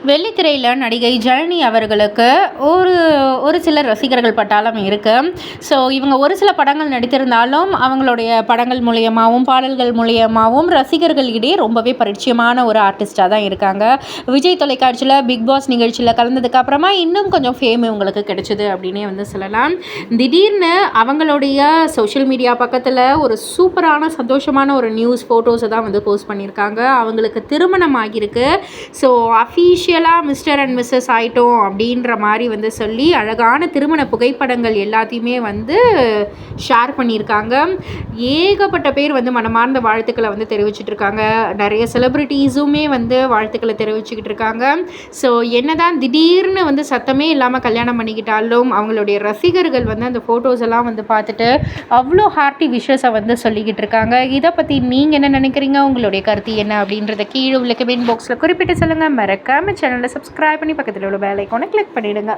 வெள்ளித்திரையில் நடிகை ஜனனி அவர்களுக்கு ஒரு ஒரு சில ரசிகர்கள் பட்டாளம் இருக்குது. ஸோ இவங்க ஒரு சில படங்கள் நடித்திருந்தாலும் அவங்களுடைய படங்கள் மூலியமாகவும் பாடல்கள் மூலியமாகவும் ரசிகர்களிடையே ரொம்பவே பரிச்சயமான ஒரு ஆர்டிஸ்டாக தான் இருக்காங்க. விஜய் தொலைக்காட்சியில் பிக் பாஸ் நிகழ்ச்சியில் கலந்ததுக்கு அப்புறமா இன்னும் கொஞ்சம் ஃபேம் இவங்களுக்கு கிடைச்சிது அப்படின்னே வந்து சொல்லலாம். திடீர்னு அவங்களுடைய சோஷியல் மீடியா பக்கத்தில் ஒரு சூப்பரான சந்தோஷமான ஒரு நியூஸ் ஃபோட்டோஸை தான் வந்து போஸ்ட் பண்ணியிருக்காங்க. அவங்களுக்கு திருமணம் ஆகியிருக்கு. ஸோ அஃபீஷியலாக மிஸ்டர் அண்ட் மிஸ்ஸஸ் ஆயிட்டோம் அப்படின்ற மாதிரி வந்து சொல்லி அழகான திருமண புகைப்படங்கள் எல்லாத்தையுமே வந்து ஷேர் பண்ணியிருக்காங்க. ஏகப்பட்ட பேர் வந்து மனமார்ந்த வாழ்த்துக்களை வந்து தெரிவிச்சிட்டு இருக்காங்க. நிறைய செலிப்ரிட்டிஸுமே வந்து வாழ்த்துக்களை தெரிவிச்சுக்கிட்டு இருக்காங்க. ஸோ என்னதான் திடீர்னு வந்து சத்தமே இல்லாமல் கல்யாணம் பண்ணிக்கிட்டாலும் அவங்களுடைய ரசிகர்கள் வந்து அந்த ஃபோட்டோஸ் எல்லாம் வந்து பார்த்துட்டு அவ்வளோ ஹார்ட்டி விஷஸை வந்து சொல்லிக்கிட்டு இருக்காங்க. இதை பற்றி நீங்கள் என்ன நினைக்கிறீங்க? உங்களுடைய கருத்து என்ன அப்படின்றத கீழே உள்ள கமெண்ட் பாக்ஸில் குறிப்பிட்டு சொல்லுங்கள். மறக்காமல் சேனலை சப்ஸ்கிரைப் பண்ணி பக்கத்தில் உள்ள பெல் ஐகானை கிளிக் பண்ணிவிடுங்க.